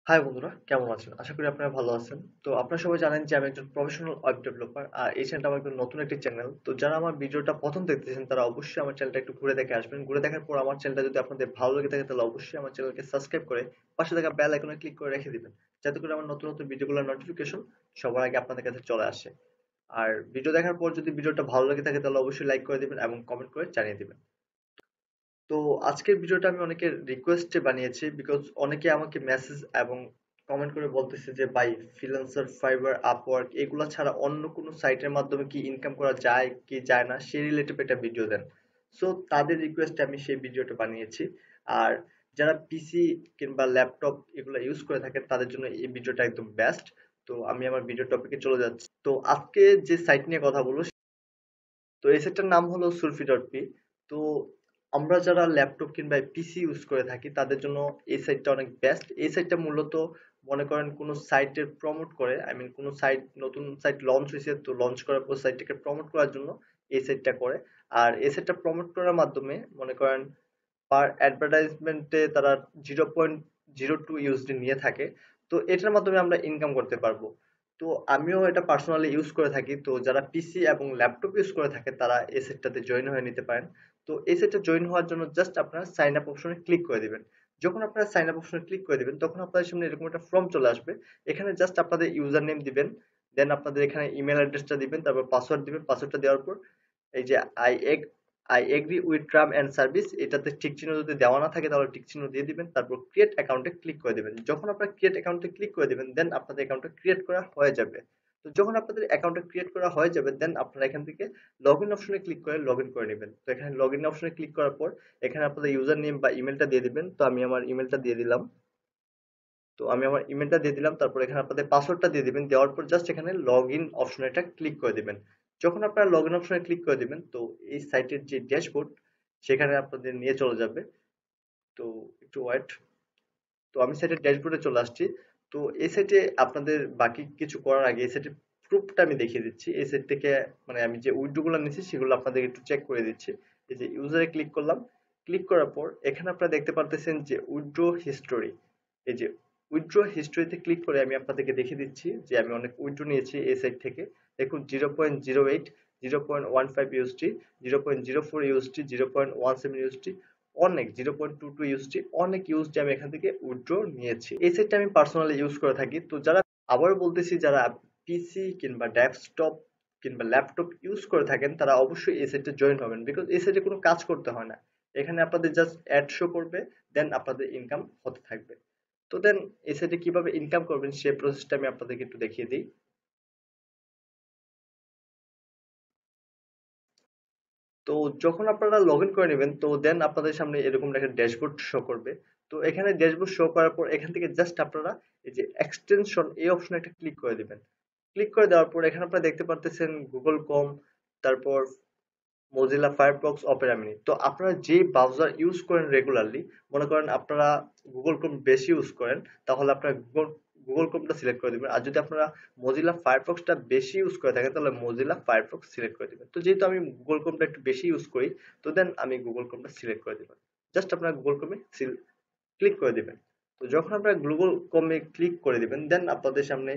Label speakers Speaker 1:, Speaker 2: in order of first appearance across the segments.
Speaker 1: High বন্ধুরা, কেমন আছেন? আশা করি আপনারা ভালো আছেন। তো আপনারা সবাই জানেন যে আমি একজন প্রফেশনাল ওয়েব ডেভেলপার আর এই চ্যানেলটা আমার একদম নতুন একটি চ্যানেল। তো যারা আমার ভিডিওটা প্রথম দেখতেছেন তারা অবশ্যই আমার চ্যানেলটা একটু ঘুরে দেখে আসবেন। ঘুরে দেখার পর আমার চ্যানেলটা যদি আপনাদের ভালো লেগে থাকে তাহলে অবশ্যই আমার চ্যানেলকে সাবস্ক্রাইব করে পাশে থাকা বেল আইকনে ক্লিক করে রেখে দিবেন। যাতে করে আমার নতুন নতুন ভিডিওগুলোর নোটিফিকেশন সবার আগে আপনাদের কাছে চলে আসে। আর ভিডিও দেখার পর যদি ভিডিওটা ভালো লেগে থাকে তাহলে অবশ্যই লাইক করে দিবেন এবং কমেন্ট করে জানিয়ে দিবেন। তো আজকের ভিডিওটা আমি অনেকের রিকোয়েস্টে বানিয়েছি বিকজ অনেকে আমাকে মেসেজ এবং কমেন্ট করে বলতেছে যে ভাই ফ্রিল্যান্সার ফাইবার আপওয়ার্ক এগুলা ছাড়া অন্য কোনো সাইটের মাধ্যমে কি ইনকাম করা যায় কি যায় না সেই রিলেটেড একটা ভিডিও দেন। সো তাদের রিকোয়েস্টে আমি সেই ভিডিওটা বানিয়েছি। আর যারা পিসি কিংবা ল্যাপটপ এগুলো ইউজ করে থাকেন তাদের জন্য এই ভিডিওটা একদম বেস্ট। তো আমি আমার ভিডিও টপিকে চলে যাচ্ছি। তো আজকে যে সাইট নিয়ে কথা বলবো, তো এই সেটটার নাম হলো সুরফি.পি। তো আমরা যারা ল্যাপটপ কিংবা পিসি ইউজ করে থাকি তাদের জন্য এই সাইটটা অনেক বেস্ট। এই সাইটটা মূলত মনে করেন কোনো সাইটের প্রমোট করে, আই মিন কোনো সাইট নতুন সাইট লঞ্চ হয়েছে তো লঞ্চ করার পর সাইটটাকে প্রমোট করার জন্য এই সাইটটা করে। আর এই সাইটটা প্রমোট করার মাধ্যমে মনে করেন পার অ্যাডভার্টাইজমেন্টে তারা 0.02 ইউএসডি নিয়ে থাকে। তো এটার মাধ্যমে আমরা ইনকাম করতে পারবো। তো আমিও এটা পার্সোনালি ইউজ করে থাকি। তো যারা পিসি এবং ল্যাপটপ ইউজ করে থাকে তারা এই সেটটাতে জয়েন হয়ে নিতে পারেন। তো এই সেটটা জয়েন হওয়ার জন্য জাস্ট আপনারা সাইন আপ অপশনে ক্লিক করে দিবেন। যখন আপনারা সাইন আপ অপশনে ক্লিক করে দিবেন তখন আপনাদের সামনে এরকম একটা ফর্ম চলে আসবে। এখানে জাস্ট আপনাদের ইউজার নেম দিবেন, দেন আপনাদের এখানে ইমেল অ্যাড্রেসটা দিবেন, তারপর পাসওয়ার্ড দিবেন। পাসওয়ার্ডটা দেওয়ার পর এই যে I agree with term and service এটাতে টিক চিহ্ন যদি দেওয়া না থাকে তাহলে টিক চিহ্ন দিয়ে দিবেন, তারপর ক্রিয়েট অ্যাকাউন্টে ক্লিক করে দিবেন। যখন আপনারা ক্রিয়েট অ্যাকাউন্টে ক্লিক করে দিবেন দেন আপনাদের অ্যাকাউন্টটা ক্রিয়েট করা হয়ে যাবে। তো যখন আপনাদের অ্যাকাউন্টটা ক্রিয়েট করা হয়ে যাবে দেন আপনারা এখান থেকে লগ ইন অপশনে ক্লিক করে লগ ইন করে নেবেন। তো এখানে লগ ইন অপশনে ক্লিক করার পর এখানে আপনাদের ইউজার নেম বা ইমেলটা দিয়ে দিবেন। তো আমি আমার ইমেলটা দিয়ে দিলাম। তো আমি আমার ইমেলটা দিয়ে দিলাম, তারপর এখানে আপনাদের পাসওয়ার্ডটা দিয়ে দিবেন। দেওয়ার পর জাস্ট এখানে লগ ইন অপশনে এটা ক্লিক করে দিবেন। যখন আপনারা লগ ইন অপশনে ক্লিক করে দিবেন তো এই সাইটের যে ড্যাশবোর্ড সেখানে আপনাদের নিয়ে চলে যাবে। তো একটু ওয়েট। তো আমি সাইটের ড্যাশবোর্ডে চলে আসছি। তো এই সাইটে আপনাদের বাকি কিছু করার আগে এই সাইটের প্রুফটা আমি দেখিয়ে দিচ্ছি। এই সাইট থেকে মানে আমি যে উইথড্র গুলো নিয়েছি সেগুলো আপনাদের একটু চেক করে দিচ্ছি। এই যে ইউজারে ক্লিক করলাম, ক্লিক করার পর এখানে আপনারা দেখতে পারতেছেন যে উইথড্র হিস্টোরি। এই যে উইথড্র হিস্টোরিতে ক্লিক করে আমি আপনাদেরকে দেখিয়ে দিচ্ছি যে আমি অনেক উইথড্র নিয়েছি এই সাইট থেকে। দেখুন 0.08, 0.15 ইউএসডি, 0.04 ইউএসডি, 0.17 ইউএসডি, অনেক 0.22 ইউএসডি, অনেক ইউএসডি আমি এখান থেকে উইথড্র নিয়েছি। এই সেটটা আমি পার্সোনালি ইউজ করে থাকি। তো যারা, আবারও বলতেছি, যারা পিসি কিংবা ডেস্কটপ কিংবা ল্যাপটপ ইউজ করে থাকেন তারা অবশ্যই এই সেটে জয়েন হবেন বিকজ এই সেটে কোনো কাজ করতে হয় না। এখানে আপনাদের জাস্ট অ্যাড শো করবে, দেন আপনাদের ইনকাম হতে থাকবে। তো দেন এই সেটে কিভাবে ইনকাম করবেন সেই প্রসেসটা আমি আপনাদেরকে একটু দেখিয়ে দিই। তো যখন আপনারা লগ ইন করে নেবেন তো দেন আপনাদের সামনে এরকম একটা ড্যাশবোর্ড শো করবে। তো এখানে ড্যাশবোর্ড শো করার পর এখান থেকে জাস্ট আপনারা এই যে এক্সটেনশন এই অপশনে একটা ক্লিক করে দিবেন। ক্লিক করে দেওয়ার পর এখানে আপনারা দেখতে পারতেছেন গুগল কম, তারপর মজিলা ফায়ারফক্স, অপেরা মিনি। তো আপনারা যে ব্রাউজার ইউজ করেন রেগুলারলি, মনে করেন আপনারা গুগল ক্রোম বেশি ইউজ করেন তাহলে আপনারা গুগল ক্রোমটা সিলেক্ট করে দিবেন। আর যদি আপনারা মজিলা ফায়ারফক্সটা বেশি ইউজ করে থাকেন তাহলে মজিলা ফায়ারফক্স সিলেক্ট করে দিবেন। তো যেহেতু আমি গুগল ক্রোমটা একটু বেশি ইউজ করি তো দেন আমি গুগল ক্রোমটা সিলেক্ট করে দিবেন। জাস্ট আপনারা গুগল ক্রোমে ক্লিক করে দিবেন। তো যখন আপনারা গুগল ক্রোমে ক্লিক করে দিবেন দেন আপনাদের সামনে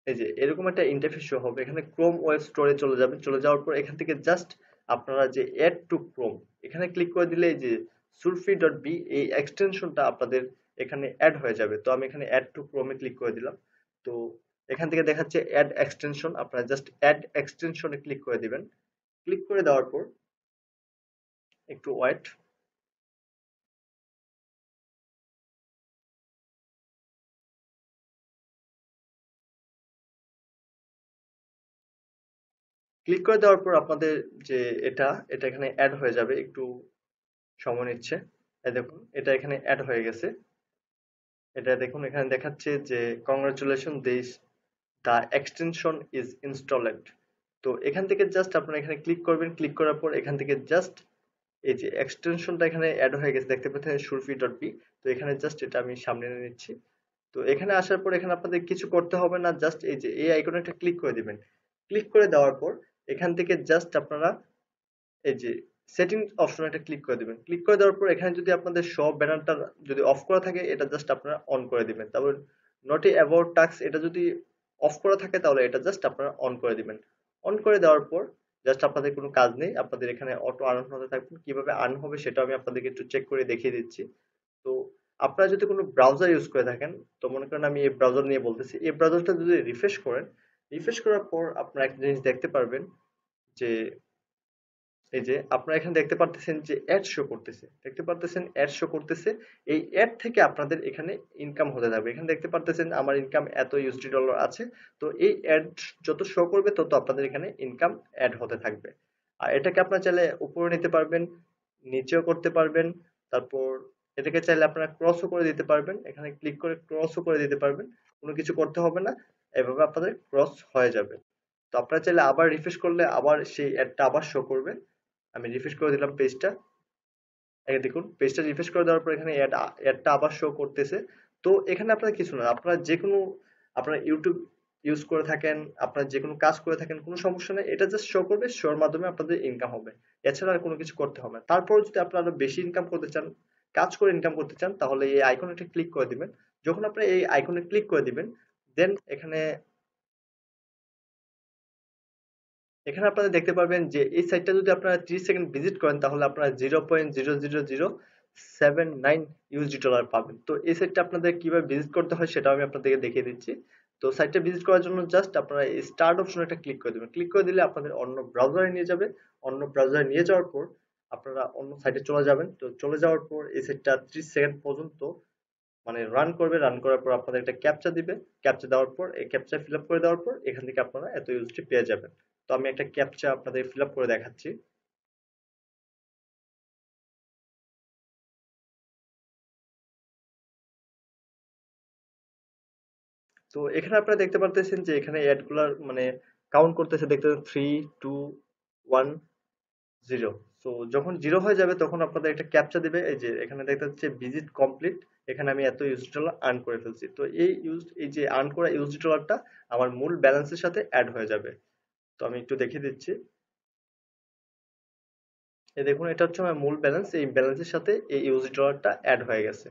Speaker 1: এই যে এরকম একটা ইন্টারফেস শো হবে। এখানে ক্রোম ওয়েব স্টোরে চলে যাবেন। চলে যাওয়ার পর এখান থেকে জাস্ট আপনারা যে এড টু ক্রোম এখানে ক্লিক করে দিলে এই যে surfi.b এই এক্সটেনশনটা আপনাদের এখানে অ্যাড হয়ে যাবে। তো আমি এখানে অ্যাড টু ক্রোমে ক্লিক করে দিলাম। তো এখান থেকে দেখাচ্ছে অ্যাড এক্সটেনশন, আপনারা জাস্ট অ্যাড এক্সটেনশনে ক্লিক করে দিবেন। ক্লিক করে দেওয়ার পর একটু ওয়েট। ক্লিক করে দেওয়ার পর আপনাদের যে এটা এখানে অ্যাড হয়ে যাবে। একটু সময় নিচ্ছে। এই দেখুন এটা এখানে অ্যাড হয়ে গেছে। এটা দেখুন এখানে দেখাচ্ছে যে congratulation this the extension is installed. তো এখান থেকে জাস্ট আপনারা এখানে ক্লিক করবেন। ক্লিক করার পর এখান থেকে জাস্ট এই যে এক্সটেনশনটা এখানে অ্যাড হয়ে গেছে দেখতে পাচ্ছেন surfi.b। তো এখানে জাস্ট এটা আমি সামনে এনে নিচ্ছি। তো এখানে আসার পর এখানে আপনাদের কিছু করতে হবে না, জাস্ট এই যে এই আইকনে একটা ক্লিক করে দিবেন। ক্লিক করে দেওয়ার পর এখান থেকে জাস্ট আপনারা এই যে সেটিং অপশনে একটা ক্লিক করে দিবেন। ক্লিক করে দেওয়ার পর এখানে যদি আপনাদের শো ব্যানারটা যদি অফ করা থাকে এটা জাস্ট আপনারা অন করে দিবেন। তারপর নট অ্যাবাউট টাস্ক এটা যদি অফ করা থাকে তাহলে এটা জাস্ট আপনারা অন করে দিবেন। অন করে দেওয়ার পর জাস্ট আপনাদের কোনো কাজ নেই। আপনাদের এখানে অটো আর্ন হতে থাকবে। কিভাবে আর্ন হবে সেটা আমি আপনাদেরকে একটু চেক করে দেখিয়ে দিচ্ছি। তো আপনারা যদি কোনো ব্রাউজার ইউজ করে থাকেন, তো মনে করেন আমি এই ব্রাউজার নিয়ে বলতেছি। এই ব্রাউজারটা যদি রিফ্রেশ করেন, রিফ্রেশ করার পর আপনারা একটা জিনিস দেখতে পারবেন যে এই যে আপনারা এখানে দেখতে পারতেছেন যে অ্যাড শো করতেছে, দেখতে পারতেছেন অ্যাড শো করতেছে। এই অ্যাড থেকে আপনাদের এখানে ইনকাম হতে থাকবে। এখানে দেখতে পারতেছেন আমার ইনকাম এত ইউএসডি ডলার আছে। তো এই অ্যাড যত শো করবে তত আপনাদের এখানে ইনকাম অ্যাড হতে থাকবে। আর এটাকে আপনারা চাইলে উপরে নিতে পারবেন, নিচেও করতে পারবেন। তারপর এটাকে চাইলে আপনারা ক্রসও করে দিতে পারবেন। এখানে ক্লিক করে ক্রসও করে দিতে পারবেন। কোনো কিছু করতে হবে না। এভাবে আপনাদের ক্রস হয়ে যাবে। তো আপনারা চাইলে আবার রিফ্রেশ করলে আবার সেই অ্যাডটা আবার শো করবে। আমি রিফ্রেশ করে দিলাম পেজটা। এই দেখুন পেজটা রিফ্রেশ করে দেওয়ার পর এখানে অ্যাডটা আবার শো করতেছে। তো এখানে আপনার কিছু না, আপনারা যেকোনো আপনারা ইউটিউব ইউজ করে থাকেন, আপনারা যে কোনো কাজ করে থাকেন, কোনো সমস্যা নেই। এটা জাস্ট শো করবে, শোর মাধ্যমে আপনাদের ইনকাম হবে। এছাড়া আর কোনো কিছু করতে হবে না। তারপর যদি আপনারা আরো বেশি ইনকাম করতে চান, কাজ করে ইনকাম করতে চান, তাহলে এই আইকনে একটা ক্লিক করে দিবেন। যখন আপনি এই আইকনে ক্লিক করে দিবেন, দেন এখানে এখানে আপনারা দেখতে পারবেন যে এই সাইটটা যদি আপনারা 30 সেকেন্ড ভিজিট করেন তাহলে আপনারা 0.00079 ইউএসডি ডলার পাবেন। তো এই সাইটটা আপনাদের কিভাবে ভিজিট করতে হয় সেটাও আমি আপনাদেরকে দেখিয়ে দিচ্ছি। তো সাইটটা ভিজিট করার জন্য জাস্ট আপনারা এই স্টার্ট অপশনে একটা ক্লিক করে দেবেন। ক্লিক করে দিলে আপনাদের অন্য ব্রাউজারে নিয়ে যাবে। অন্য ব্রাউজারে নিয়ে যাওয়ার পর আপনারা অন্য সাইটে চলে যাবেন। তো চলে যাওয়ার পর এই সাইটটা 30 সেকেন্ড পর্যন্ত মানে রান করবে। রান করার পর আপনাদের একটা ক্যাপচা দিবে। ক্যাপচা দেওয়ার পর এই ক্যাপচা ফিল আপ করে দেওয়ার পর এখান থেকে আপনারা এত ইউএসডি পেয়ে যাবেন। তো আমি একটা ক্যাপচা আপনাদের ফিল আপ করে দেখাচ্ছি। তো এখানে আপনারা দেখতে পারতেছেন যে এখানে অ্যাড গুলার মানে কাউন্ট করতেছে, দেখতে 3 2 1 0। তো যখন জিরো হয়ে যাবে তখন আপনাদের একটা ক্যাপচা দিবে। এই যে এখানে দেখতে পাচ্ছি ভিজিট কমপ্লিট। এখানে আমি এত ইউএসডি ডলার আর্ন করে ফেলছি। তো এই যে আর্ন করা ইউএসডি ডলারটা আমার মূল ব্যালেন্সের সাথে অ্যাড হয়ে যাবে। তো আমি একটু দেখিয়ে দিচ্ছি। এই দেখুন এটা হচ্ছে আমার মূল ব্যালেন্স। এই ব্যালেন্সের সাথে এই ইউএসডি ডলারটা অ্যাড হয়ে গেছে।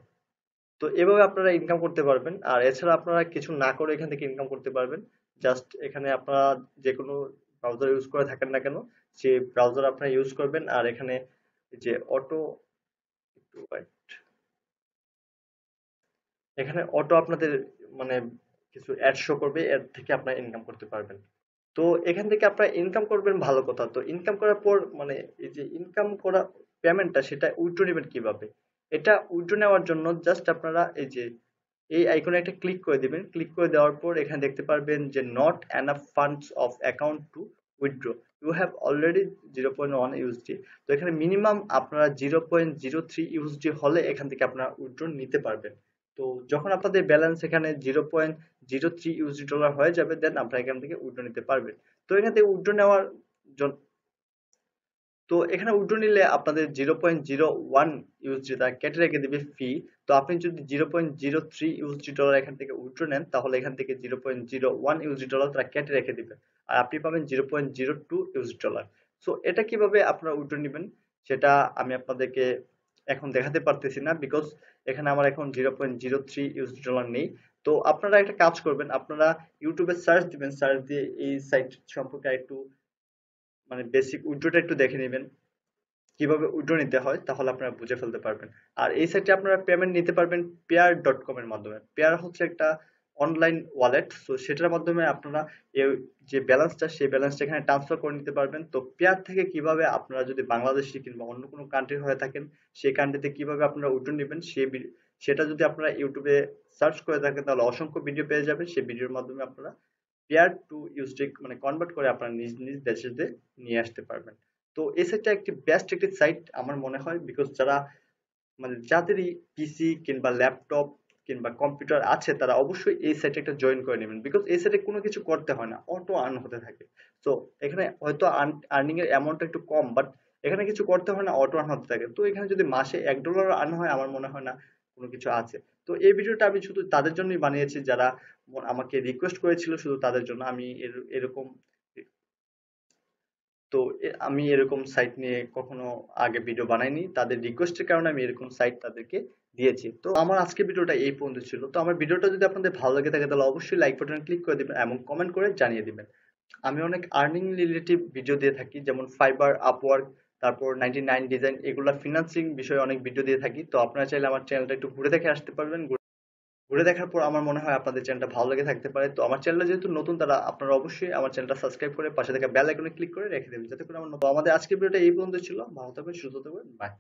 Speaker 1: তো এভাবে আপনারা ইনকাম করতে পারবেন। আর এছাড়া আপনারা কিছু না করে এখান থেকে ইনকাম করতে পারবেন। জাস্ট এখানে আপনারা যে কোনো ব্রাউজার ইউজ করে থাকেন না কেন, সেই ব্রাউজার আপনারা ইউজ করবেন। আর এখানে যে অটো এখানে অটো আপনাদের মানে কিছু অ্যাড শো করবে, এর থেকে আপনারা ইনকাম করতে পারবেন। তো এখান থেকে আপনারা ইনকাম করবেন, ভালো কথা। তো ইনকাম করার পর মানে এই যে ইনকাম করা পেমেন্টটা সেটা উইথড্র নেবেন কিভাবে? এটা উইথড্র নেওয়ার জন্য জাস্ট আপনারা এই যে এই আইকনে একটা ক্লিক করে দিবেন। ক্লিক করে দেওয়ার পর এখানে দেখতে পারবেন যে not enough funds of account to withdraw, you have already 0.1 USD. তো এখানে মিনিমাম আপনারা 0.03 ইউএসডি হলে এখান থেকে আপনারা উইথড্র নিতে পারবেন। তো যখন আপনাদের ব্যালেন্স এখানে 0.03 ইউএসডি ডলার হয়ে যাবে দেন আপনারা এখান থেকে উইথড্র নিতে পারবেন। তো এখান থেকে উইথড্র নেওয়ার জন্য তো এখানে উইথড্র নিলে আপনাদের 0.01 ইউএসডি তারা কেটে রেখে দিবে ফি। তো আপনি যদি 0.03 ইউএসডি ডলার এখান থেকে উইথড্র নেন তাহলে এখান থেকে 0.01 ইউএসডি ডলার তারা কেটে রেখে দিবে। আর আপনি পাবেন 0.02 ইউএসডি ডলার। সো এটা কিভাবে আপনারা উইথড্র নেবেন সেটা আমি আপনাদেরকে এখন দেখাতে পারতেছি না, বিকজ এখানে আমার এখন 0.03 ইউএসডি ডলার নেই। তো আপনারা একটা কাজ করবেন, আপনারা ইউটিউবে সার্চ দিবেন, সার্চ দিয়ে এই সাইট সম্পর্কে একটু মানে বেসিক উইথড্রটা একটু দেখে নেবেন কিভাবে উইথড্র নিতে হয়, তাহলে আপনারা বুঝে ফেলতে পারবেন। আর এই সাইটে আপনারা পেমেন্ট নিতে পারবেন পেয়ার.কম এর মাধ্যমে। পেয়ার হচ্ছে একটা অনলাইন ওয়ালেট। সো সেটার মাধ্যমে আপনারা এই যে ব্যালেন্সটা সেই ব্যালেন্সটা এখানে ট্রান্সফার করে নিতে পারবেন। তো পেয়ার থেকে কিভাবে আপনারা যদি বাংলাদেশি কিংবা অন্য কোনো কান্ট্রির হয়ে থাকেন সেই কান্ট্রিতে কিভাবে আপনারা উইথড্র নেবেন সেটা যদি আপনারা ইউটিউবে সার্চ করে থাকেন তাহলে অসংখ্য ভিডিও পেয়ে যাবেন। সেই ভিডিওর মাধ্যমে আপনারা পেয়ার টু ইউএসডি মানে কনভার্ট করে আপনারা নিজ নিজ দেশে নিয়ে আসতে পারবেন। তো এই সাইটটা একটি বেস্ট একটি সাইট আমার মনে হয়, বিকজ যারা মানে যাদেরই পিসি কিংবা ল্যাপটপ কিংবা কম্পিউটার আছে তারা অবশ্যই এই সাইটে একটা জয়েন করে নেবেন, বিকজ এই সাইটে কোনো কিছু করতে হয় না, অটো আর্ন হতে থাকে। তো এখানে হয়তো আর্নিং এর অ্যামাউন্টটা একটু কম, বাট এখানে কিছু করতে হয় না, অটো আর্ন হতে থাকে। তো এখানে যদি মাসে $1 আর্ন হয় আমার মনে হয় না কোনো কিছু আছে। তো এই ভিডিওটা আমি শুধু তাদের জন্যই বানিয়েছি যারা আমাকে রিকোয়েস্ট করেছিল, শুধু তাদের জন্য আমি এরকম তো আমি এরকম সাইট নিয়ে কখনো আগে ভিডিও বানাইনি, তাদের রিকোয়েস্টের কারণে আমি এরকম সাইট তাদেরকে দিয়েছি। তো আমার আজকের ভিডিওটা এই পর্যন্ত ছিল। তো আমার ভিডিওটা যদি আপনাদের ভালো লাগে থাকে তাহলে অবশ্যই লাইক বাটনে ক্লিক করে দিবেন এবং কমেন্ট করে জানিয়ে দিবেন। আমি অনেক আর্নিং রিলেটিভ ভিডিও দিয়ে থাকি, যেমন ফাইবার, আপওয়ার্ক, তারপর 99 ডিজাইন, এগুলা ফিনান্সিং বিষয়ে অনেক ভিডিও দিয়ে থাকি। তো আপনারা চাইলে আমার চ্যানেলটা একটু ঘুরে দেখে আসতে পারবেন। ঘুরে দেখার পর আমার মনে হয় আপনাদের চ্যানেলটা ভালো লেগে থাকতে পারে। তো আমার চ্যানেলটা যেহেতু নতুন, তারা আপনারা অবশ্যই আমার চ্যানেলটা সাবস্ক্রাইব করে পাশে থাকা বেল আইকনে ক্লিক করে রেখে দেবেন, যাতে করে আমার আমাদের আজকের ভিডিওটা এই পর্যন্ত ছিল। ভালো থাকবেন, সুস্থ থাকবেন, বাই।